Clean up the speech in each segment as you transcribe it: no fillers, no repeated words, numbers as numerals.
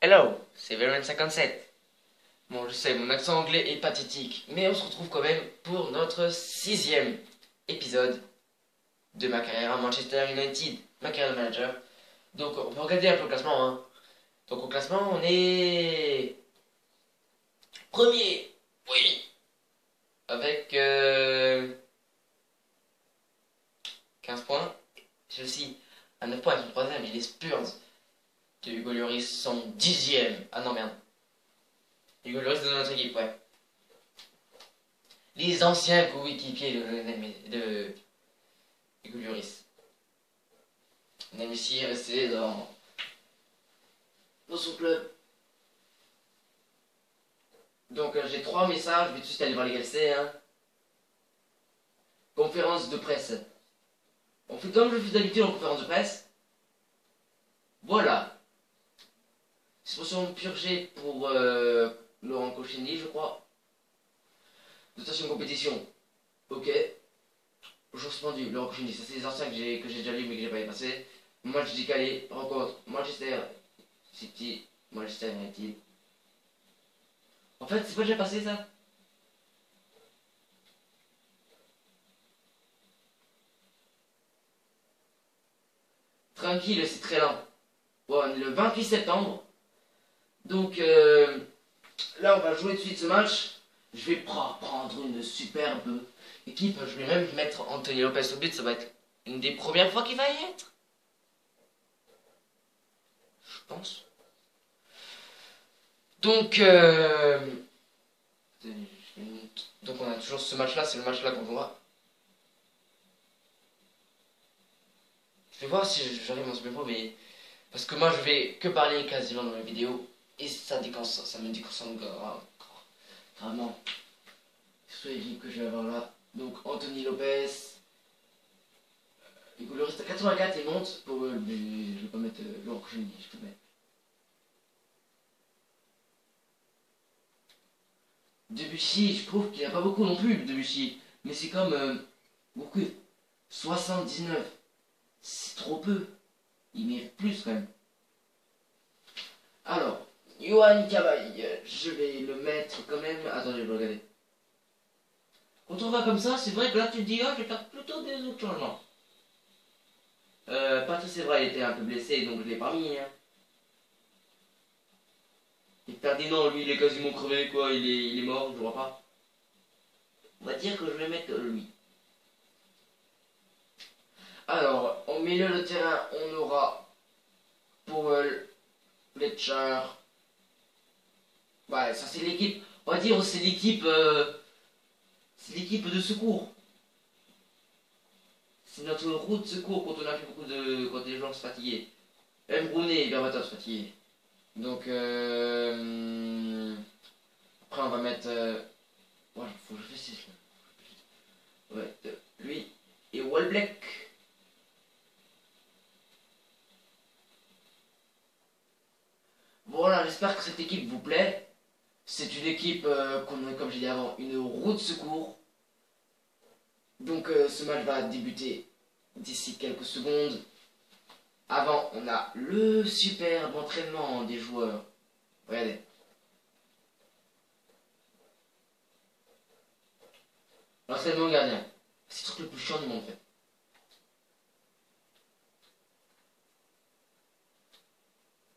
Hello, c'est Veren57. Bon, je sais, mon accent anglais est pathétique, mais on se retrouve quand même pour notre 6e épisode de ma carrière à Manchester United, ma carrière de manager. Donc, on peut regarder un peu le classement, hein. Donc, au classement, on est premier, oui, avec 15 points. Chelsea à 9 points avec le troisième, et les Spurs de Hugo Lloris sont 10e. Ah non, merde. Hugo Lloris de notre équipe, ouais. Les anciens coéquipiers de Hugo Lloris. Messi est resté dans son club. Donc j'ai 3 messages, je vais tout de suite aller voir lesquels c'est. Hein. Conférence de presse. On fait comme je fais d'habitude en conférence de presse. Voilà. Suspension purgée pour Laurent Koscielny, je crois. Dotation de compétition. Ok. Jour suspendu, Laurent Koscielny. Ça c'est les anciens que j'ai déjà lu mais que j'ai pas effacé. Match décalé, rencontre Manchester City, Manchester United. En fait, c'est pas déjà passé ça? Tranquille, c'est très lent. Bon, on est le 28 septembre. Donc là, on va jouer de suite ce match. Je vais prendre une superbe équipe. Je vais même mettre Anthony Lopez au but. Ça va être une des premières fois qu'il va y être. Je pense. Donc, on a toujours ce match-là. C'est le match-là qu'on voit. Je vais voir si j'arrive à me mais parce que moi je vais que parler quasiment dans mes vidéos et ça me déconcentre gravement. Sur l'équipe que je vais avoir là. Donc Anthony Lopez. Hugo Lloris à 84 il monte pour mais je vais pas mettre Laurent Koscielny, je peux mettre. Debuchy, je trouve qu'il n'y a pas beaucoup non plus Debuchy, mais c'est comme beaucoup. 79. C'est trop peu. Il mérite plus quand même. Alors, Yohan Cabaye, je vais le mettre quand même. Attendez, je vais regarder. Quand on va comme ça, c'est vrai que là tu te dis, oh, je vais faire plutôt des autres changements. Patrice Evra, il était un peu blessé, donc je l'ai pas mis. Hein. Et Ferdinand, lui, il est quasiment crevé, quoi. Il est mort, je vois pas. On va dire que je vais mettre lui. Alors, au milieu de terrain, on aura Powell, Fletcher. Ouais, ça c'est l'équipe. On va dire c'est l'équipe. C'est l'équipe de secours. C'est notre roue de secours quand on a fait beaucoup de. Quand les gens se fatiguaient. Même Rooney et Berbatov se fatiguaient. Donc après on va mettre. Ouais, faut que je fasse ça. Ouais, lui et Welbeck. Voilà, j'espère que cette équipe vous plaît. C'est une équipe, comme j'ai dit avant, une roue de secours. Donc ce match va débuter d'ici quelques secondes. Avant, on a le superbe entraînement des joueurs. Regardez. L'entraînement gardien. C'est le truc le plus chiant du monde en fait.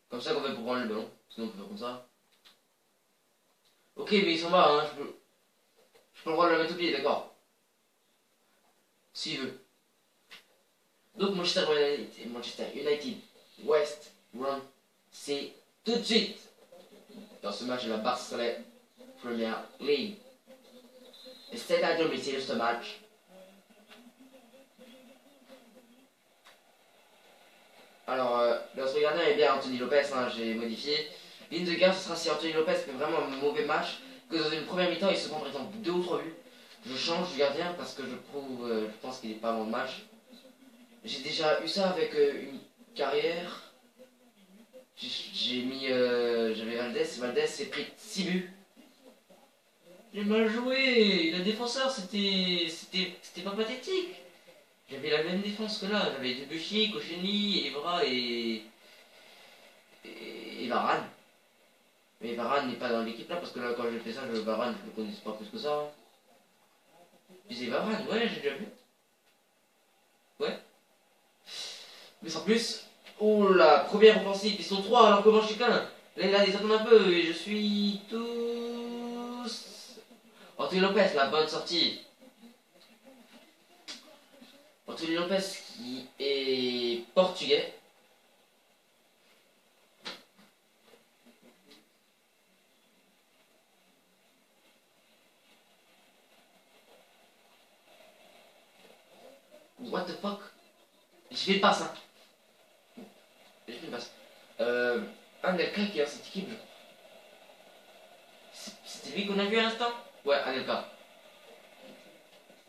Comme ça qu'on fait pour prendre le ballon. Sinon on peut faire comme ça. Ok, mais ils sont bas, hein. Je peux le droit de le mettre au pied, d'accord. S'il veut. Donc Manchester United, West Brom, c'est tout de suite dans ce match de la Barcelone Premier League. Et c'est à domicile ce match. Alors, notre gardien est bien Anthony Lopez, hein, j'ai modifié. Ligne de garde, ce sera si Anthony Lopez fait vraiment un mauvais match, que dans une première mi-temps il se prend par exemple 2 ou 3 buts. Je change de gardien parce que je pense qu'il est pas bon de match. J'ai déjà eu ça avec une carrière. J'ai mis. J'avais Valdez s'est pris 6 buts. J'ai mal joué. Le défenseur, c'était pas pathétique. J'avais la même défense que là. J'avais Debuchy, Koscielny, Evra et Varane. Mais Varane n'est pas dans l'équipe là, parce que là, quand j'ai fait ça, Varane, je le connaissais pas plus que ça. Puis c'est Varane, ouais, j'ai déjà vu. Ouais. Mais sans plus. Oh la première offensive, ils sont trois, alors comment chacun. Là, il a des attentes un peu, et je suis tous. Anthony Lopez, la bonne sortie. Anthony Lopez qui est portugais. What the fuck? J'ai fait le passe, hein. J'ai fait le passe. Anelka qui est dans cette équipe, je crois. C'était lui qu'on a vu à l'instant? Ouais, Anelka.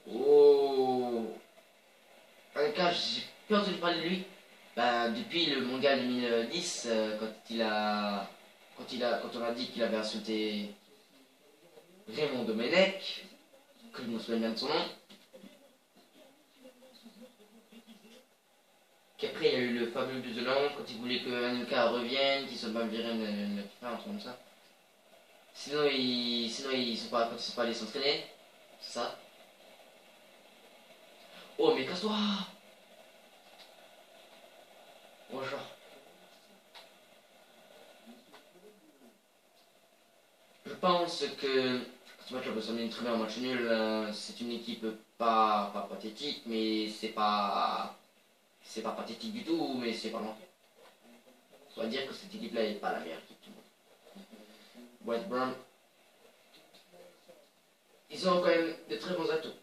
Oh. Anelka, j'ai plus entendu parler de lui. Bah, depuis le mondial 2010, quand on a dit qu'il avait insulté Raymond Domenech, que je me souviens bien de son nom. Qu'après il y a eu le fameux but de Londres quand il voulait que Anelka revienne, qu'il soit pas viré une FIFA, un truc comme ça. Sinon ils sont pas, quand ils sont pas allés s'entraîner, c'est ça. Oh mais casse-toi. Bonjour. Je pense que ce match peut s'amener très bien en match nul. C'est une équipe pas pathétique, mais c'est pas pathétique du tout, mais c'est pas loin. On va dire que cette équipe-là est pas la meilleure équipe du monde. West Brom, ils ont quand même de très bons atouts.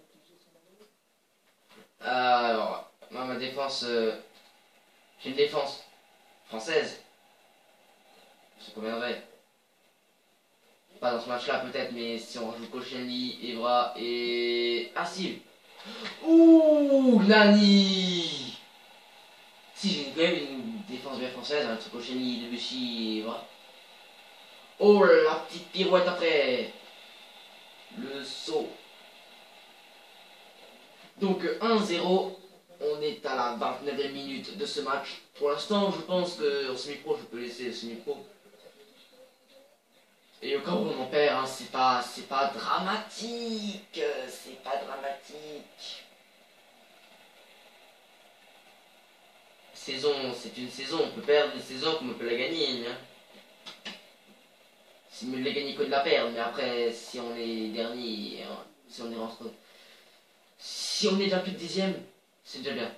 Alors, moi, ma défense, j'ai une défense française. C'est conviendrait. Pas dans ce match-là peut-être, mais si on rajoute Koscielny, Evra et... Ah si. Ouh, Nani. Si, j'ai quand même une défense bien française, entre Koscielny, Debussy et Evra. Oh, la petite pirouette après. Le saut. Donc 1-0, on est à la 29e minute de ce match. Pour l'instant, je pense qu'en semi-pro, je peux laisser le semi-pro. Et au cas où on en perd, hein, c'est pas dramatique. C'est pas dramatique. Saison, c'est une saison. On peut perdre une saison comme on peut la gagner. Hein. C'est mieux de la gagner que de la perdre. Mais après, si on est dernier, hein, si on est rentré... Si on est déjà plus de 10e, c'est déjà bien.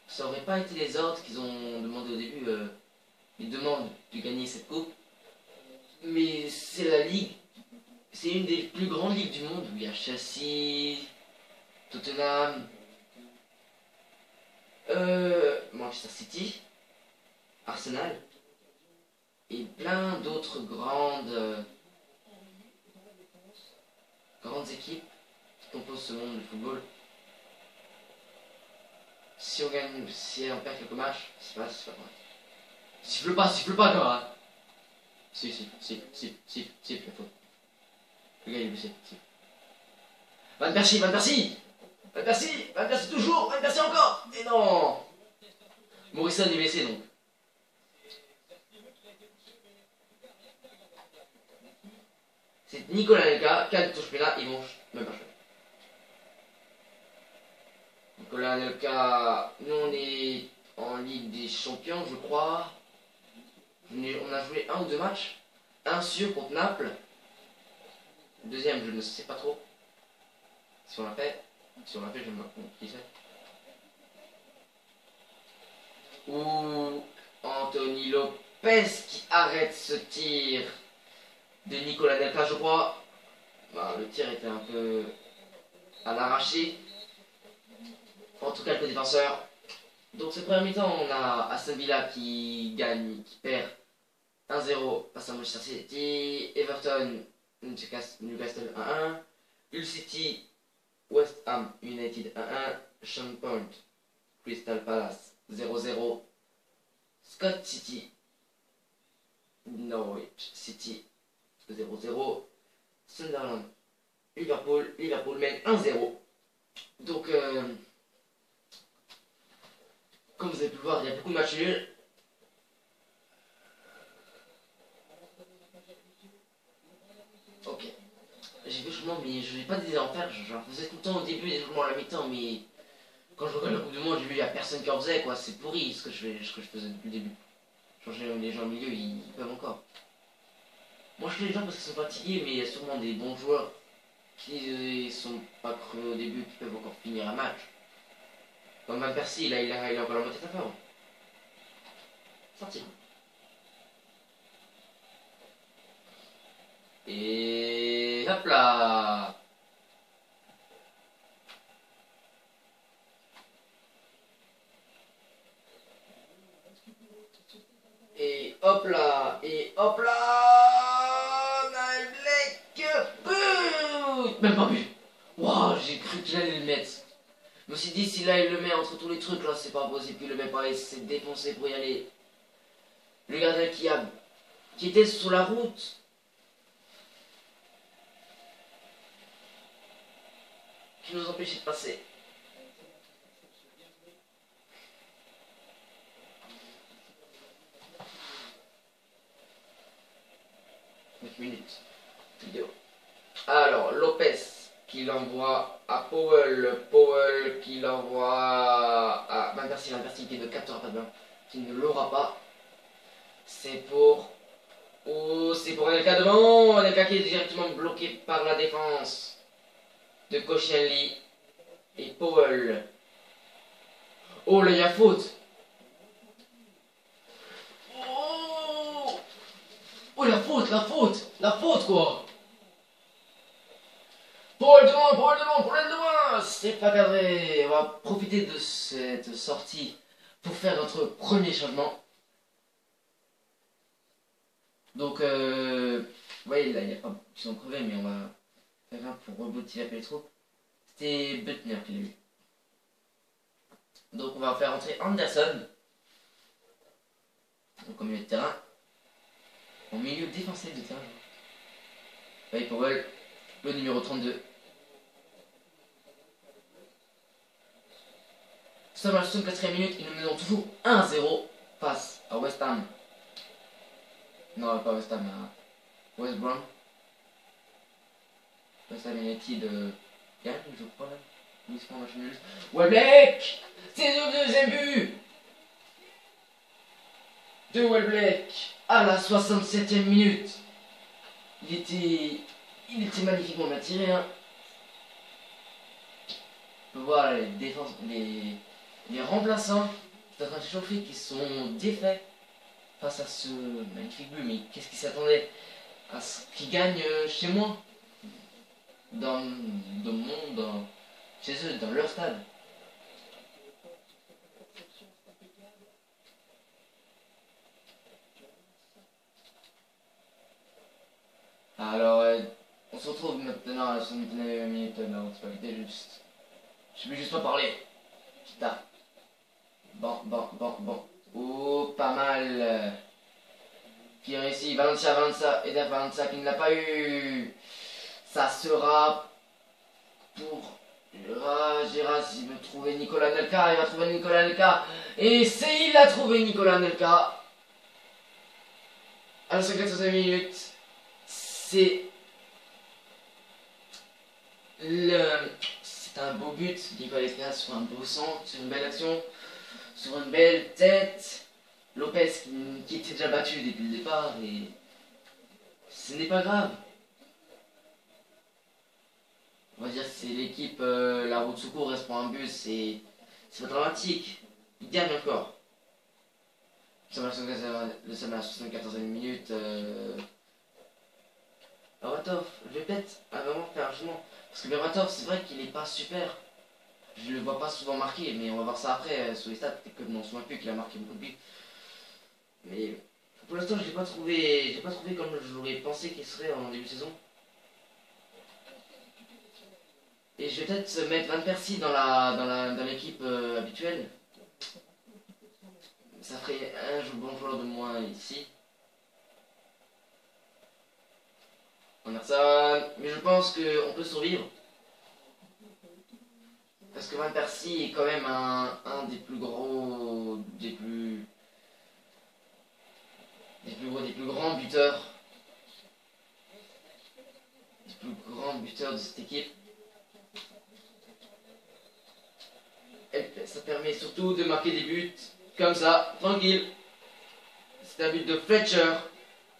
Ça aurait pas été les ordres qu'ils ont demandé au début. Ils demandent de gagner cette coupe. Mais c'est la ligue. C'est une des plus grandes ligues du monde où il y a Chelsea, Tottenham, Manchester City, Arsenal et plein d'autres grandes équipes qui composent ce monde du football. Si on gagne, si on perd quelques matchs, c'est pas vrai. Siffle pas, gars. Hein. Si, la faute. Le gars il est blessé, si. Van Persie toujours, Van Persie encore. Et non. Morrison est blessé donc. C'est Nicolas Anelka, qui a touche là, ils vont même pas jouer. Nicolas Anelka, nous on est en Ligue des Champions, je crois. On a joué un ou deux matchs. Un sûr contre Naples. Le deuxième, je ne sais pas trop. Si on l'a fait, je ne me rappelle qui c'est. Ou Anthony Lopez qui arrête ce tir de Nicolas Anelka, je crois. Bah, le tir était un peu à l'arraché. En tout cas, le défenseur. Donc, ce premier mi-temps, on a Aston Villa qui gagne, qui perd 1-0 face à Manchester City, Everton, Newcastle 1-1, Hull City, West Ham United 1-1, Sean Point, Crystal Palace 0-0, Scott City, Norwich City 0-0, Sunderland, Liverpool mène 1-0. Donc, comme vous avez pu le voir, il y a beaucoup de matchs nuls. changements, mais je n'ai pas d'idée en faire. J'en faisais tout le temps au début des changements à la mi-temps, mais quand je regarde la Coupe du Monde, j'ai vu il n'y a personne qui en faisait, quoi. C'est pourri ce que je faisais depuis le début. Changer les gens au milieu, ils peuvent encore. Moi, je fais les gens parce qu'ils sont fatigués, mais il y a sûrement des bons joueurs qui sont pas crus au début, qui peuvent encore finir un match. Comme Van Persie, là, il a encore la moitié de sa forme. Sorti. Et hop là. Et hop là. Et hop là. Niall Blake. Boum. Même pas vu. Waouh, j'ai cru qu'il allait le mettre. Je me suis dit, si là il le met entre tous les trucs, là c'est pas possible qu'il le met pas, il s'est défoncé pour y aller. Le gardien qui était sur la route. Qui nous empêchait de passer. Minutes. Vidéo. Alors, Lopez qui l'envoie à Powell. Powell qui l'envoie à Van Persie. Van Persie qui ne captera pas de bain. Qui ne l'aura pas. C'est pour. Oh, c'est pour Anelka devant. Anelka qui est directement bloqué par la défense de Koscielny et Powell. Oh là, il y a faute. Oh, la faute quoi. Pour le loin, c'est pas cadré. On va profiter de cette sortie pour faire notre premier changement. Donc, vous voyez, là, il n'y a pas qui sont crevés, mais on va faire un pour remotiver un peu les troupes. C'était Butner qui l'a eu. Donc, on va faire entrer Anderson. Donc, au milieu de terrain. Au milieu défensif de terrain. Vous voyez, Powell, le numéro 32. Nous sommes à la 64e minute et nous menons toujours 1-0 face à West Ham. Non, pas West Ham, à West Brom. West Ham United gagne, je crois, là. Oui, c'est pas un match nul. Welbeck. C'est le deuxième but de Welbeck à la 67e minute. Il était magnifiquement bien tiré, hein. On peut voir les défenses, les remplaçants qui sont en train de chauffer, qui sont défaits face à ce magnifique but. Mais qu'est-ce qu'ils s'attendaient à ce qu'ils gagnent chez moi, dans le monde, chez eux, dans leur stade. Alors, on se retrouve maintenant à la 69e minute de la municipalité, juste. Je vais juste pas parler. Putain. Bon. Oh, pas mal. Qui réussit, Valencia, Eder Valencia qui ne l'a pas eu. Ça sera pour Gérard, il veut trouver Nicolas Anelka, il va trouver Nicolas Anelka. Et il a trouvé Nicolas Anelka. À la 54e minute, c'est un beau but. Nicolas Anelka sur un beau centre, sur une belle action, sur une belle tête. Lopez qui était déjà battu depuis le départ et ce n'est pas grave. On va dire que c'est l'équipe, la route secours reste pour un but, c'est pas dramatique. Il gagne encore. Nous sommes à la 74e minute. Berbatov, je vais peut-être vraiment faire un changement. Parce que Berbatov, c'est vrai qu'il est pas super. Je le vois pas souvent marquer, mais on va voir ça après sur les stats. Peut-être que je m'en souviens plus qu'il a marqué beaucoup de buts. Mais pour l'instant, je l'ai pas trouvé comme je l'aurais pensé qu'il serait en début de saison. Et je vais peut-être mettre Van Persie dans l'équipe habituelle. Ça ferait un bon joueur de moins ici. Anderson, mais je pense qu'on peut survivre. Parce que Van Persie est quand même un des plus gros, des plus grands buteurs. Des plus grands buteurs buteurs de cette équipe. Et ça permet surtout de marquer des buts comme ça, tranquille. C'est un but de Fletcher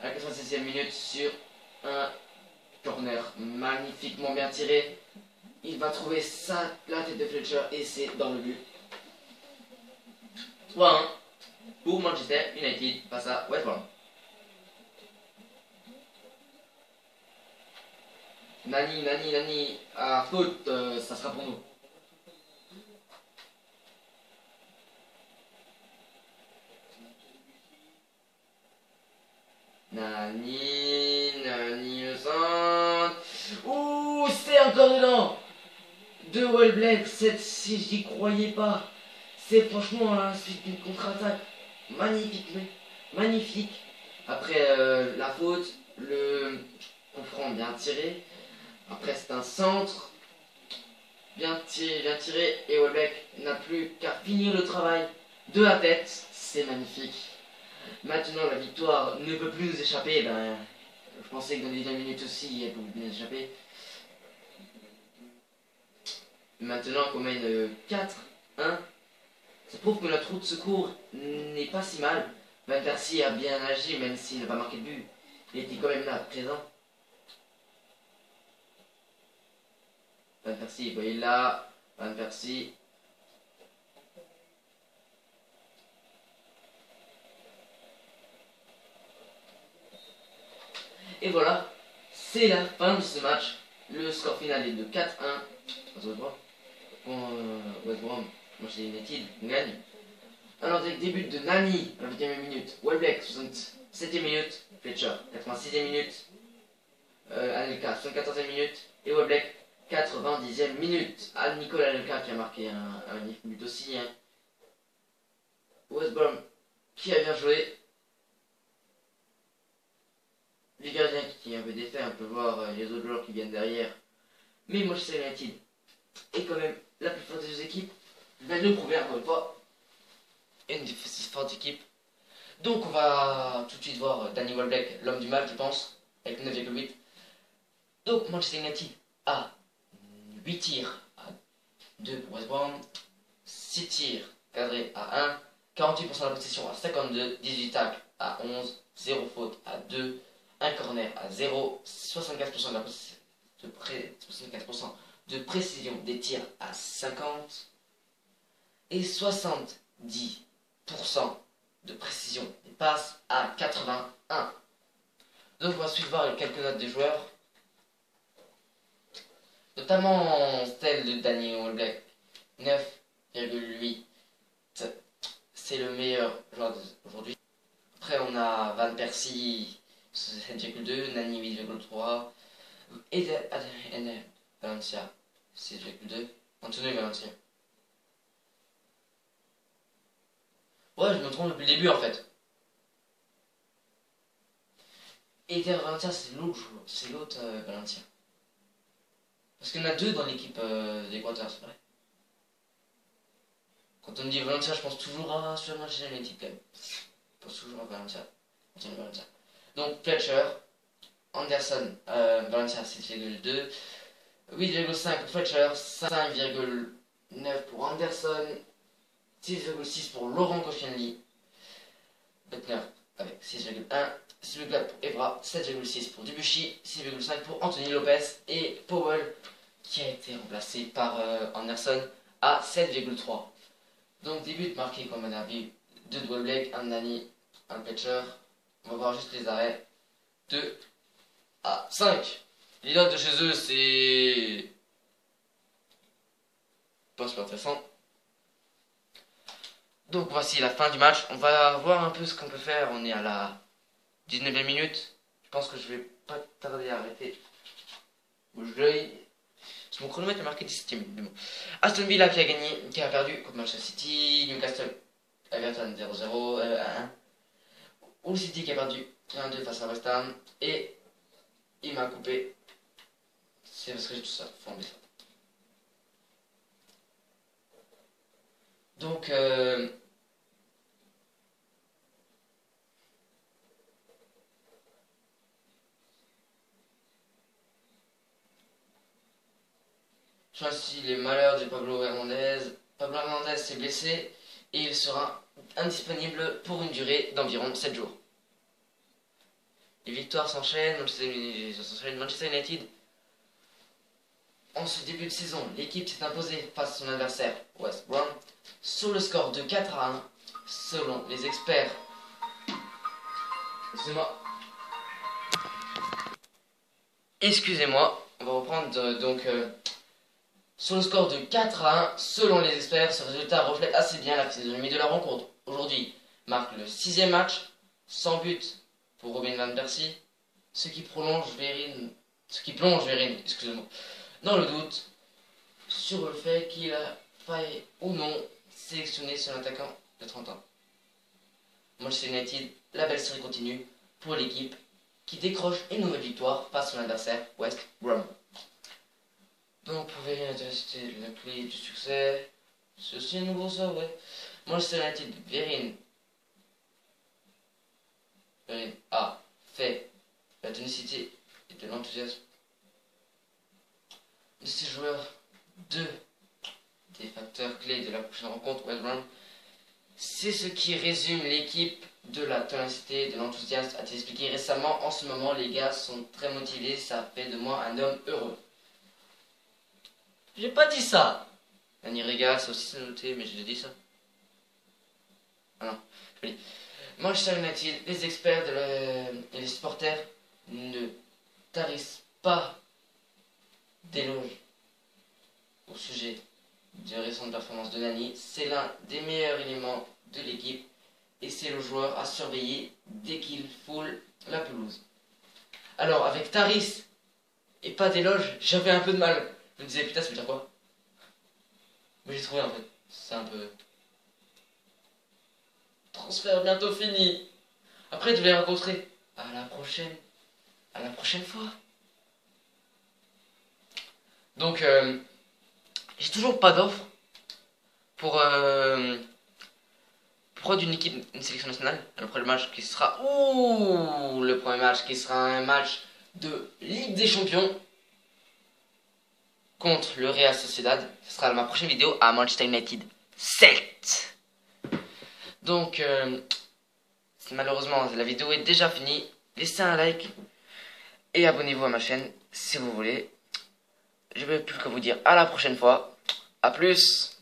à la 96e minute sur un corner magnifiquement bien tiré. Il va trouver la tête de Fletcher et c'est dans le but. 3-1 pour Manchester United face à West Brom. Nani, à faute, ça sera pour nous. Nani le centre. Ouh, c'est encore dedans. De Welbeck, si j'y croyais pas. C'est franchement la suite d'une contre-attaque magnifique. Après la faute, le confront bien tiré. Après c'est un centre bien tiré et Welbeck n'a plus qu'à finir le travail de la tête. C'est magnifique. Maintenant la victoire ne peut plus nous échapper. Ben, je pensais que dans les 10 minutes aussi elle pouvait nous échapper. Maintenant qu'on mène 4-1, ça prouve que notre route de secours n'est pas si mal. Van Persie a bien agi même s'il n'a pas marqué de but. Il était quand même là, présent. Van Persie, vous voyez là, Van Persie. Et voilà, c'est la fin de ce match. Le score final est de 4-1. West Brom, Manchester United gagne. Alors, début de Nani à la 20e minute, Welbeck 67e minute, Fletcher 86e minute, Anelka 74e minute et Welbeck 90e minute. Nicolas Anelka qui a marqué un magnifique but aussi. Hein. West Brom qui a bien joué. Les gardiens qui est un peu défait, on peut voir les autres joueurs qui viennent derrière. Mais Manchester United est quand même la plus forte des deux équipes. Je viens de le prouver encore une fois. Une forte équipe. Donc on va tout de suite voir Danny Welbeck, l'homme du match je pense, avec 9,8. Donc Manchester United a 8 tirs à 2 pour West Brom, 6 tirs cadrés à 1, 48% de la possession à 52, 18 tacles à 11, 0 faute à 2, 1 corner à 0, 75% de précision des tirs à 50 et 70% de précision des passes à 81. Donc on va suivre voir quelques notes des joueurs, notamment celle de Danny Welbeck, 9,8. C'est le meilleur joueur d'aujourd'hui. Après on a Van Persie 7,2, Nani 8,3 et Valencia 6,2, Antonio Valencia. Ouais, je me trompe depuis le début en fait. Et Valencia, c'est l'autre joueur, c'est l'autre Valencia. Parce qu'il y en a deux dans l'équipe d'Équateur, c'est vrai. Quand on me dit Valencia, je pense toujours à sur Manchester United quand même. Je pense toujours à Valencia. Donc Fletcher, Anderson, Valencia 6,2, 8,5 pour Fletcher, 5,9 pour Anderson, 6,6 pour Laurent Koscielny, Bettner avec 6,1, 6,4 pour Evra, 7,6 pour Debuchy, 6,5 pour Anthony Lopez et Powell qui a été remplacé par Anderson à 7,3. Donc début de marqué comme on a vu, 2 de Welbeck, 1 de Nani, 1 de Fletcher. On va voir juste les arrêts. 2 à 5. Les notes de chez eux, c'est pas super intéressant. Donc voici la fin du match. On va voir un peu ce qu'on peut faire. On est à la 19e minute. Je pense que je vais pas tarder à arrêter. Bouge l'œil. Mon chronomètre a marqué 17e minute. Bon. Aston Villa qui a gagné, qui a perdu contre Manchester City. Newcastle, Everton 0-0, 1-1. Hull City qui a perdu 1-2 face à West Ham. Et il m'a coupé. C'est parce que j'ai tout ça. Faut enlever ça. Donc, Choisis les malheurs de Pablo Hernandez. Pablo Hernandez s'est blessé et il sera indisponible pour une durée d'environ 7 jours. Les victoires s'enchaînent. Manchester United. En ce début de saison, l'équipe s'est imposée face à son adversaire West Brom sur le score de 4-1 selon les experts. Excusez-moi, on va reprendre sur le score de 4-1 selon les experts. Ce résultat reflète assez bien la physionomie de la rencontre. Aujourd'hui marque le 6e match sans but pour Robin van Persie, ce qui plonge Verin, excusez-moi, dans le doute sur le fait qu'il a failli ou non sélectionner son attaquant de 30 ans. Manchester United, la belle série continue pour l'équipe qui décroche une nouvelle victoire face à son adversaire West Brom. Donc pour Verin, c'était la clé du succès. C'est aussi un nouveau ça, ouais. Manchester United, Verin a fait la ténacité et de l'enthousiasme de ces joueurs, deux des facteurs clés de la prochaine rencontre West Brom. C'est ce qui résume l'équipe de la ténacité, de l'enthousiasme, a-t-il expliqué récemment. En ce moment, les gars sont très motivés, ça fait de moi un homme heureux. J'ai pas dit ça. Annie Rega, ça aussi c'est noté, mais j'ai dit ça. Ah non, je dis. Manchester United, les experts et les supporters ne tarissent pas d'éloges au sujet de récentes performances de Nani. C'est l'un des meilleurs éléments de l'équipe et c'est le joueur à surveiller dès qu'il foule la pelouse. Alors avec Taris et pas d'éloges, j'avais un peu de mal. Je me disais putain ça veut dire quoi? Mais j'ai trouvé en fait. C'est un peu... Transfert bientôt fini. Après tu vas les rencontrer. À la prochaine fois. Donc j'ai toujours pas d'offre pour d'une équipe, une sélection nationale. Le premier match qui sera le premier match qui sera un match de Ligue des Champions contre le Real Sociedad. Ce sera ma prochaine vidéo à Manchester United 7. Donc malheureusement la vidéo est déjà finie. Laissez un like et abonnez-vous à ma chaîne si vous voulez. Je ne vais plus que vous dire à la prochaine fois. A plus.